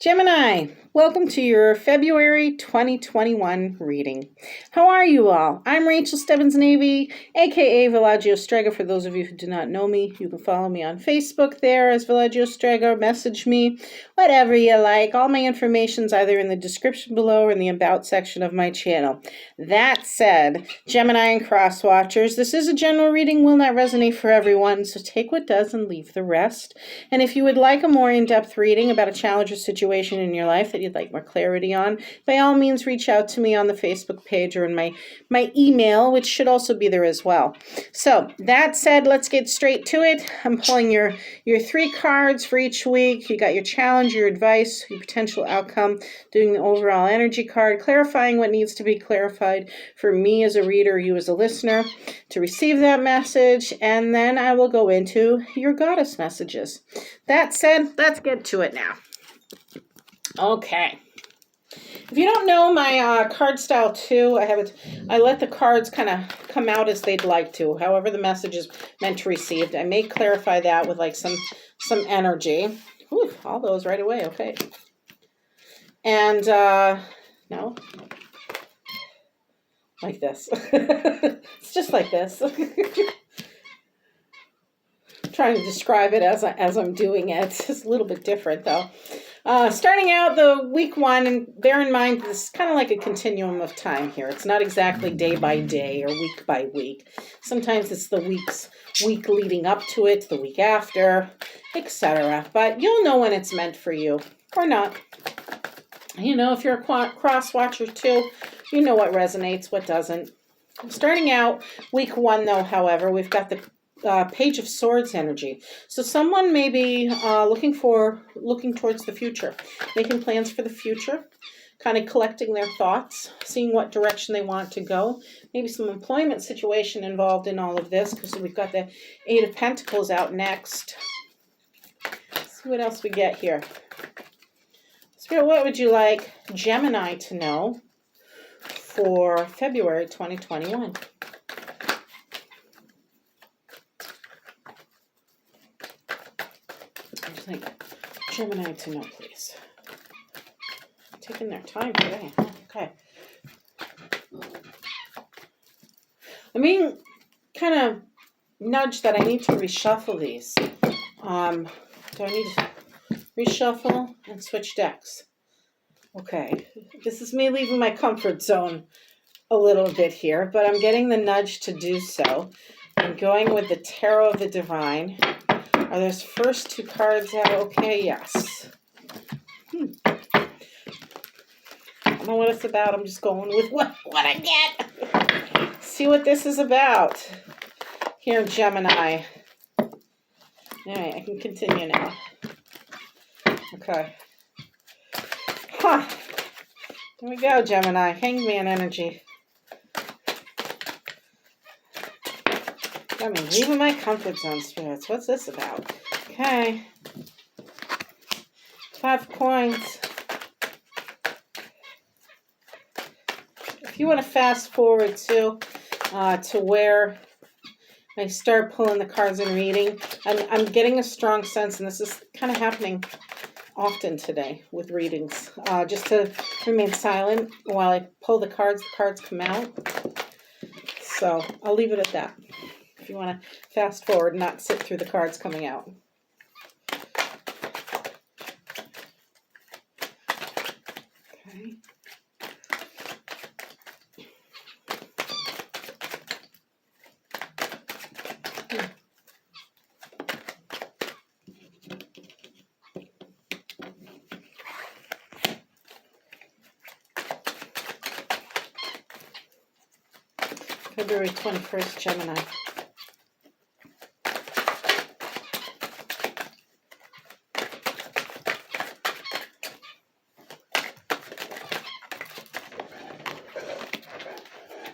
Gemini, welcome to your February 2021 reading. How are you all? I'm Rachel Stebbins-Navy, aka Villaggio Strega. For those of you who do not know me, you can follow me on Facebook there as Villaggio Strega, message me, whatever you like. All my information's either in the description below or in the About section of my channel. That said, Gemini and Cross Watchers, this is a general reading, will not resonate for everyone, so take what does and leave the rest. And if you would like a more in-depth reading about a challenge or situation in your life that you'd like more clarity on, by all means reach out to me on the Facebook page or in my email, which should also be there as well. So that said, let's get straight to it. I'm pulling your 3 cards for each week. You got your challenge, your advice, your potential outcome, doing the overall energy card, clarifying what needs to be clarified for me as a reader, you as a listener, to receive that message, and then I will go into your goddess messages. That said, let's get to it now. Okay. If you don't know my card style too, I let the cards kind of come out as they'd like to. However the message is meant to receive. I may clarify that with like some energy. Whew, all those right away. Okay. And no. Like this. It's just like this. Trying to describe it as I'm doing it. It's a little bit different though. Starting out the week 1, and bear in mind this is kind of like a continuum of time here. It's not exactly day by day or week by week. Sometimes it's the week leading up to it, the week after, etc. But you'll know when it's meant for you or not. You know, if you're a cross watcher too, you know what resonates, what doesn't. Starting out week 1 though, however, we've got the Page of Swords energy. So someone may be looking towards the future, making plans for the future, kind of collecting their thoughts, seeing what direction they want to go. Maybe some employment situation involved in all of this, because we've got the 8 of Pentacles out next. Let's see what else we get here. Spirit, what would you like Gemini to know for February 2021? Like Gemini to know, please. Taking their time today. Okay. I mean, kind of nudge that I need to reshuffle these. Do I need to reshuffle and switch decks? Okay. This is me leaving my comfort zone a little bit here, but I'm getting the nudge to do so. I'm going with the Tarot of the Divine. Are those first 2 cards out okay? Yes. I don't know what it's about. I'm just going with what I get. See what this is about. Here, Gemini. All right, I can continue now. Okay. Huh. There we go, Gemini. Hangman energy. Got me leaving my comfort zone, spirits. What's this about? Okay. 5 coins. If you want to fast forward to where I start pulling the cards and reading, I'm getting a strong sense, and this is kind of happening often today with readings, just to remain silent while I pull the cards come out. So I'll leave it at that. If you want to fast forward and not sit through the cards coming out. Okay. February 21st, Gemini.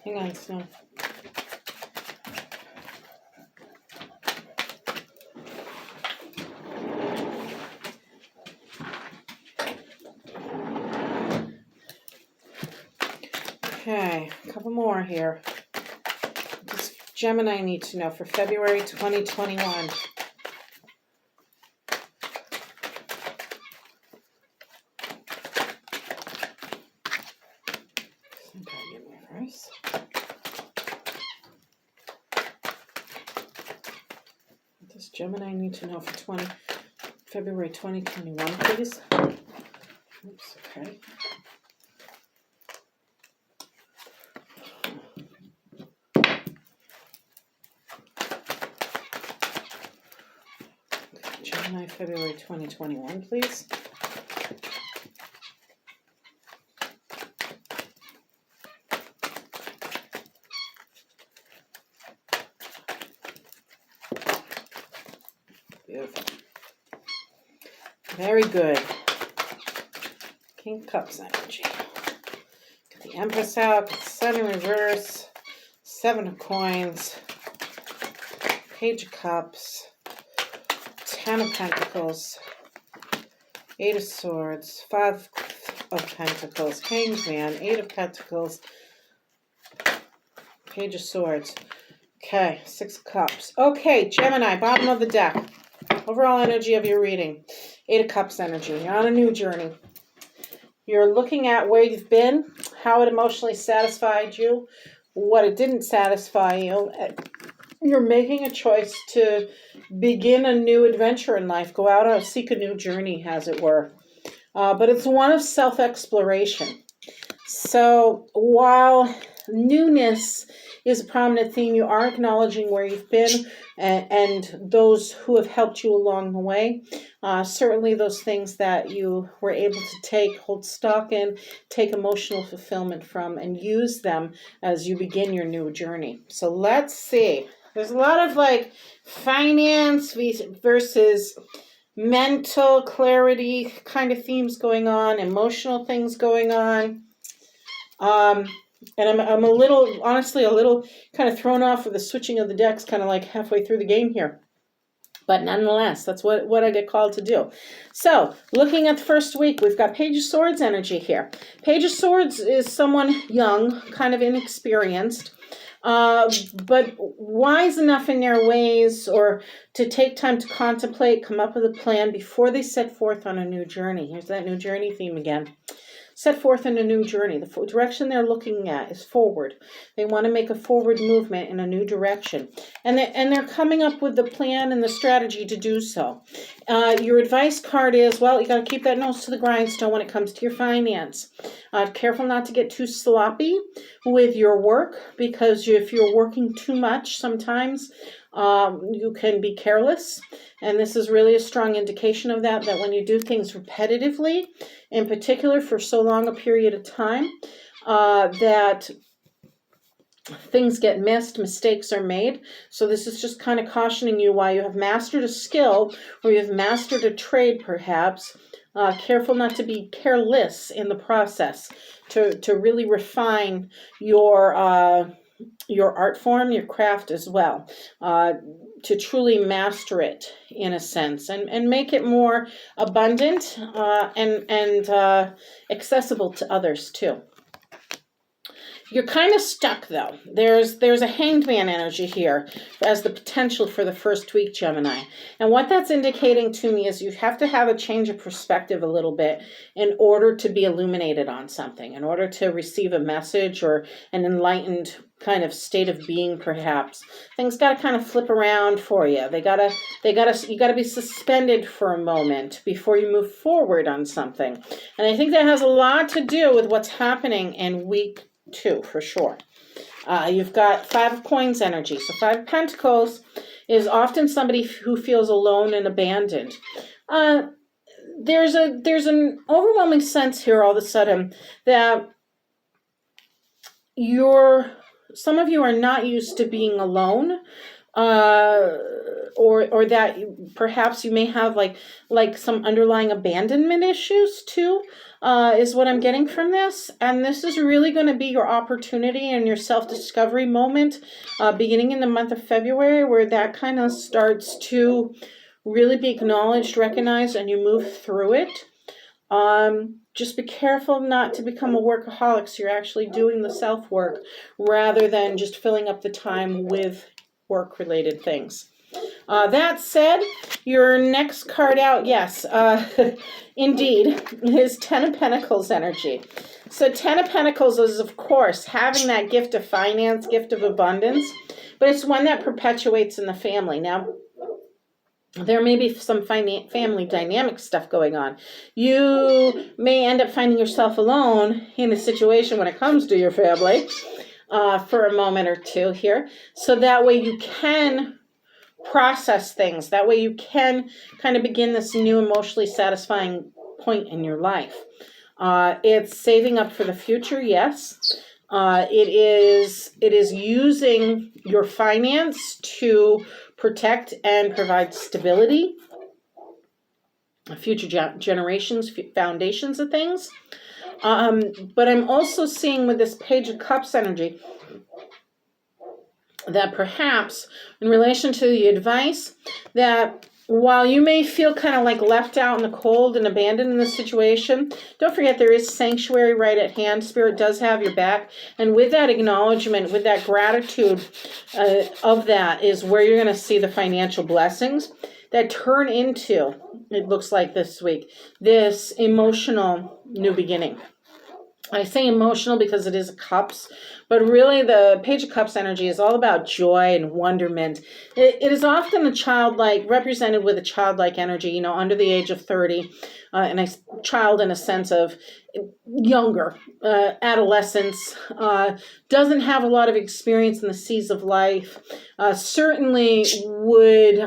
Hang on, Snow. Okay, a couple more here. Does Gemini need to know for February 2021? universe. What does Gemini need to know for February 2021, please? Oops, okay. Gemini, February 2021, please. Beautiful. Very good. King of Cups energy. Get the Empress out, get the Sun in reverse, 7 of Coins, Page of Cups, 10 of Pentacles, 8 of Swords, 5 of Pentacles, Hanged Man, 8 of Pentacles, Page of Swords. Okay, 6 of Cups. Okay, Gemini, bottom of the deck. Overall energy of your reading. 8 of Cups energy. You're on a new journey. You're looking at where you've been, how it emotionally satisfied you, what it didn't satisfy you. You're making a choice to begin a new adventure in life. Go out and seek a new journey, as it were. But it's one of self-exploration. So while newness is a prominent theme, you are acknowledging where you've been and those who have helped you along the way. Certainly those things that you were able to hold stock in, take emotional fulfillment from, and use them as you begin your new journey. So let's see. There's a lot of like finance versus mental clarity kind of themes going on, emotional things going on. And I'm a little, honestly, a little kind of thrown off with the switching of the decks kind of like halfway through the game here. But nonetheless, that's what I get called to do. So, looking at the first week, we've got Page of Swords energy here. Page of Swords is someone young, kind of inexperienced, but wise enough in their ways or to take time to contemplate, come up with a plan before they set forth on a new journey. Here's that new journey theme again. Set forth in a new journey. The direction they're looking at is forward. They want to make a forward movement in a new direction. And they're coming up with the plan and the strategy to do so. Your advice card is, well, you got to keep that nose to the grindstone when it comes to your finance. Careful not to get too sloppy with your work, because if you're working too much, sometimes you can be careless. And this is really a strong indication of that when you do things repetitively, in particular for so long a period of time, that things get missed, mistakes are made. So this is just kind of cautioning you while you have mastered a skill or you have mastered a trade perhaps, careful not to be careless in the process, to really refine your art form, your craft as well, to truly master it in a sense and make it more abundant and accessible to others too. You're kind of stuck though. There's a Hanged Man energy here as the potential for the first week, Gemini. And what that's indicating to me is you have to have a change of perspective a little bit in order to be illuminated on something, in order to receive a message or an enlightened kind of state of being perhaps. Things got to kind of flip around for you. You got to be suspended for a moment before you move forward on something. And I think that has a lot to do with what's happening in week 2 for sure. You've got 5 of Coins energy. So 5 of Pentacles is often somebody who feels alone and abandoned. There's an overwhelming sense here all of a sudden that some of you are not used to being alone, or that perhaps you may have like some underlying abandonment issues too, is what I'm getting from this. And this is really going to be your opportunity and your self-discovery moment, beginning in the month of February, where that kind of starts to really be acknowledged, recognized, and you move through it. Just be careful not to become a workaholic, so you're actually doing the self-work rather than just filling up the time with work-related things. That said, your next card out, yes, indeed, is Ten of Pentacles energy. So Ten of Pentacles is, of course, having that gift of finance, gift of abundance, but it's one that perpetuates in the family. Now, there may be some family dynamic stuff going on. You may end up finding yourself alone in a situation when it comes to your family for a moment or two here. So that way you can process things. That way you can kind of begin this new emotionally satisfying point in your life. It's saving up for the future, yes. It is using your finance to protect and provide stability, future generations, foundations of things. But I'm also seeing with this Page of Cups energy that perhaps in relation to the advice, that while you may feel kind of like left out in the cold and abandoned in this situation, don't forget there is sanctuary right at hand. Spirit does have your back. And with that acknowledgement, with that gratitude of that is where you're going to see the financial blessings that turn into, it looks like this week, this emotional new beginning. I say emotional because it is cups, but really the Page of Cups energy is all about joy and wonderment. It is often a childlike, represented with a childlike energy, under the age of 30, and a child in a sense of younger, adolescence, doesn't have a lot of experience in the seas of life, certainly would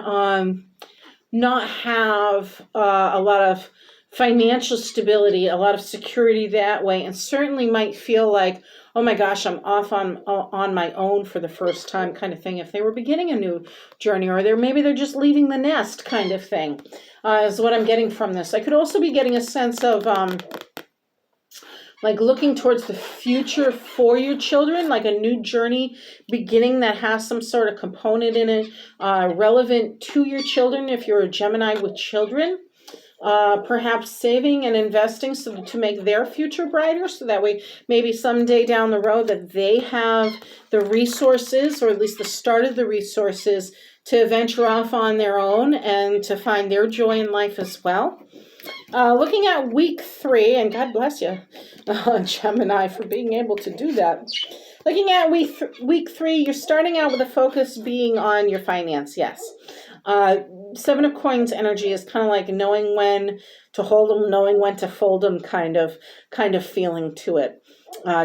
not have a lot of financial stability, a lot of security that way, and certainly might feel like, oh my gosh, I'm off on my own for the first time kind of thing if they were beginning a new journey, or maybe they're just leaving the nest kind of thing, is what I'm getting from this. I could also be getting a sense of like looking towards the future for your children, like a new journey beginning that has some sort of component in it relevant to your children if you're a Gemini with children. Perhaps saving and investing so to make their future brighter, so that way maybe someday down the road that they have the resources, or at least the start of the resources, to venture off on their own and to find their joy in life as well. Looking at week 3, and God bless you, Gemini, for being able to do that. Looking at week 3, you're starting out with a focus being on your finance, yes. 7 of Coins energy is kind of like knowing when to hold them, knowing when to fold them kind of feeling to it,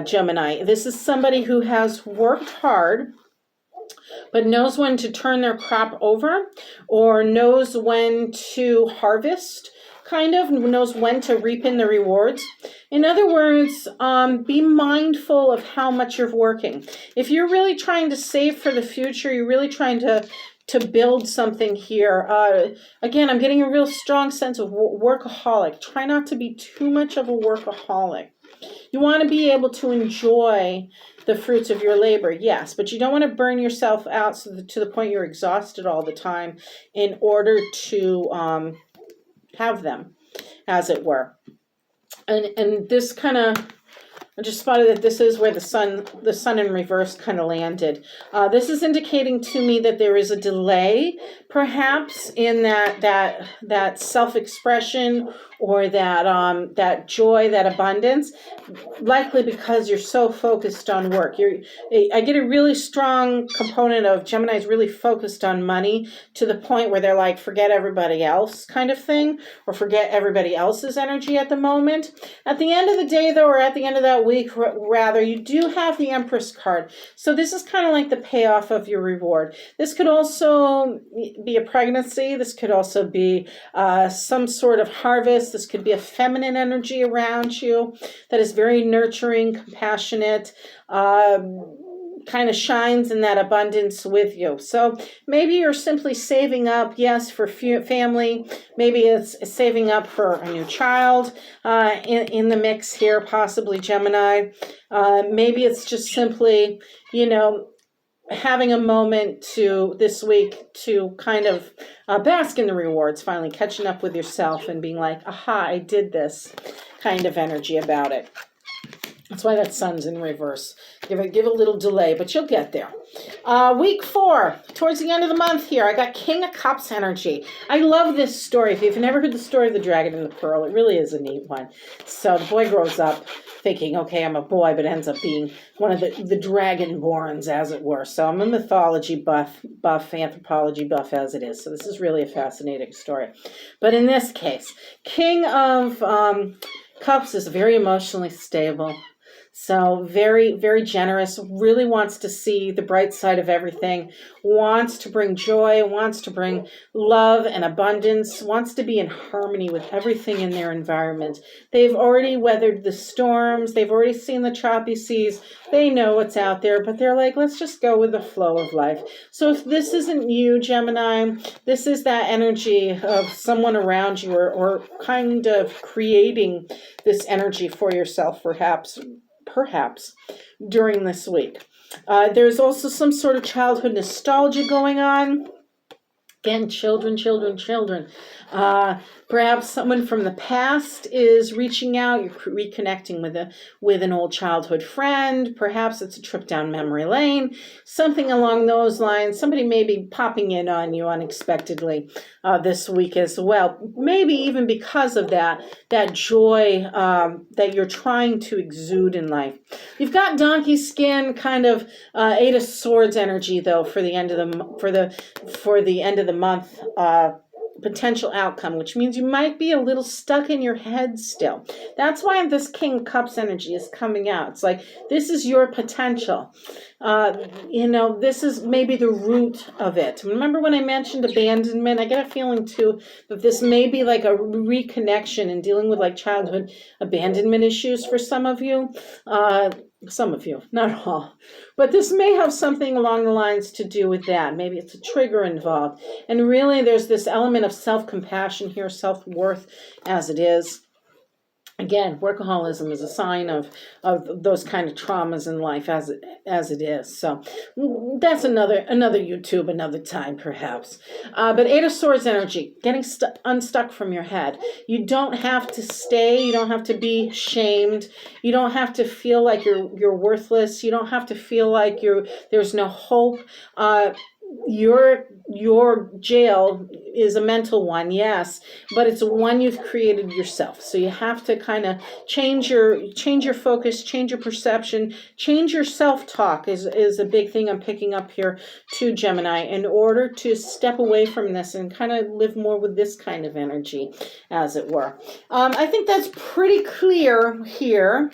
Gemini. This is somebody who has worked hard, but knows when to turn their crop over, or knows when to harvest, knows when to reap in the rewards. In other words, be mindful of how much you're working. If you're really trying to save for the future, you're really trying to build something here. Again, I'm getting a real strong sense of workaholic. Try not to be too much of a workaholic. You want to be able to enjoy the fruits of your labor, yes, but you don't want to burn yourself out to the point you're exhausted all the time in order to have them, as it were. And this kind of, I just spotted that this is where the sun in reverse kind of landed. This is indicating to me that there is a delay, perhaps, in that self-expression, or that joy, that abundance, likely because you're so focused on work. I get a really strong component of Gemini's really focused on money, to the point where they're like, forget everybody else kind of thing, or forget everybody else's energy at the moment. At the end of the day, though, or at the end of that week, rather, you do have the Empress card. So this is kind of like the payoff of your reward. This could also be a pregnancy. This could also be some sort of harvest. This could be a feminine energy around you that is very nurturing, compassionate, kind of shines in that abundance with you. So maybe you're simply saving up, yes, for family. Maybe it's saving up for a new child in the mix here, possibly Gemini. Maybe it's just simply, having a moment this week to kind of bask in the rewards, finally catching up with yourself and being like, aha, I did this kind of energy about it. That's why that sun's in reverse. Give a little delay, but you'll get there. Week 4, towards the end of the month here, I got King of Cups energy. I love this story. If you've never heard the story of the dragon and the pearl, it really is a neat one. So the boy grows up thinking, okay, I'm a boy, but ends up being one of the dragonborns, as it were. So I'm a mythology buff, anthropology buff as it is. So this is really a fascinating story. But in this case, King of Cups is very emotionally stable. So very, very generous, really wants to see the bright side of everything, wants to bring joy, wants to bring love and abundance, wants to be in harmony with everything in their environment. They've already weathered the storms. They've already seen the choppy seas. They know what's out there, but they're like, let's just go with the flow of life. So if this isn't you, Gemini, this is that energy of someone around you or kind of creating this energy for yourself, perhaps during this week. There's also some sort of childhood nostalgia going on. Again, children. Perhaps someone from the past is reaching out. You're reconnecting with an old childhood friend. Perhaps it's a trip down memory lane. Something along those lines. Somebody may be popping in on you unexpectedly this week as well. Maybe even because of that joy that you're trying to exude in life. You've got donkey skin, kind of 8 of Swords energy though for the end of the month. Potential outcome, which means you might be a little stuck in your head still. That's why this King of Cups energy is coming out. It's like, this is your potential. This is maybe the root of it. Remember when I mentioned abandonment? I get a feeling too that this may be like a reconnection and dealing with like childhood abandonment issues for some of you. Some of you, not all. But this may have something along the lines to do with that. Maybe it's a trigger involved. And really there's this element of self-compassion here, self-worth as it is. Again, workaholism is a sign of those kind of traumas in life as it is. So that's another YouTube, another time perhaps. But 8 of Swords energy, getting unstuck from your head. You don't have to stay. You don't have to be shamed. You don't have to feel like you're worthless. You don't have to feel like there's no hope. Your jail is a mental one, yes, but it's one you've created yourself. So you have to kind of change your focus, change your perception, change your self-talk is a big thing I'm picking up here too, Gemini, in order to step away from this and kind of live more with this kind of energy, as it were. I think that's pretty clear here.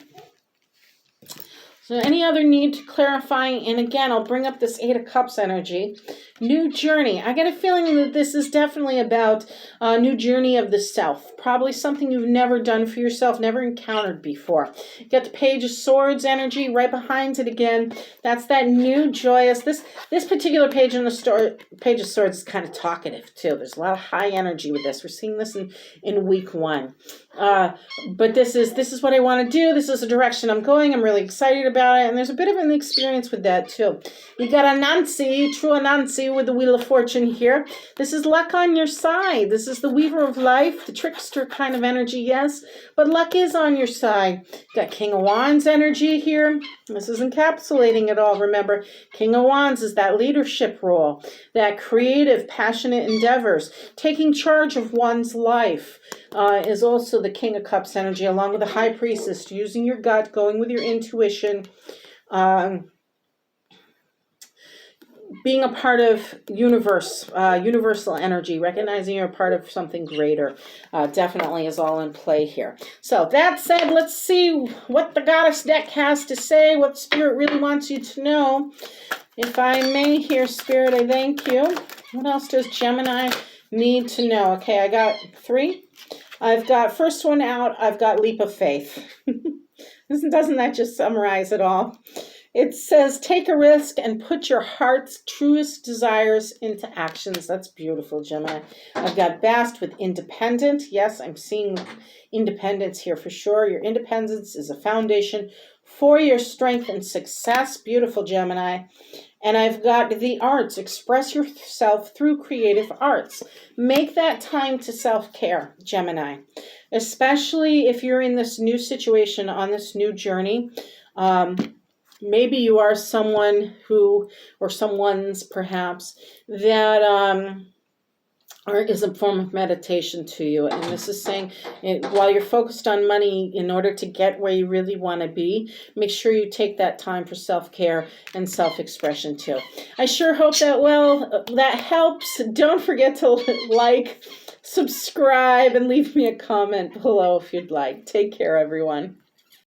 So any other need to clarify? And again, I'll bring up this 8 of Cups energy. New journey. I get a feeling that this is definitely about a new journey of the self. Probably something you've never done for yourself, never encountered before. You get the Page of Swords energy right behind it again. That's that new joyous. This particular page in the story, Page of Swords is kind of talkative too. There's a lot of high energy with this. We're seeing this in week 1. But this is what I want to do. This is the direction I'm going. I'm really excited about it. And there's a bit of an experience with that too. You got Anansi, true Anansi with the Wheel of Fortune here. This is luck on your side. This is the Weaver of Life, the trickster kind of energy, yes. But luck is on your side. You got King of Wands energy here. This is encapsulating it all. Remember, King of Wands is that leadership role, that creative, passionate endeavors, taking charge of one's life. Is also the King of Cups energy, along with the High Priestess, using your gut, going with your intuition, being a part of universal energy, recognizing you're a part of something greater, definitely is all in play here. So that said, let's see what the Goddess deck has to say, what Spirit really wants you to know. If I may here, Spirit, I thank you. What else does Gemini need to know? Okay, I got 3. I've got first one out, I've got Leap of Faith. Doesn't that just summarize it all? It says, take a risk and put your heart's truest desires into actions. That's beautiful, Gemini. I've got Bast with independent. Yes, I'm seeing independence here for sure. Your independence is a foundation for your strength and success. Beautiful, Gemini. And I've got the arts. Express yourself through creative arts. Make that time to self-care, Gemini. Especially if you're in this new situation, on this new journey. Maybe you are someone who, or someone's perhaps, that art is a form of meditation to you. And this is saying, while you're focused on money, in order to get where you really want to be, make sure you take that time for self-care and self-expression too. I sure hope that helps. Don't forget to like, subscribe, and leave me a comment below if you'd like. Take care, everyone.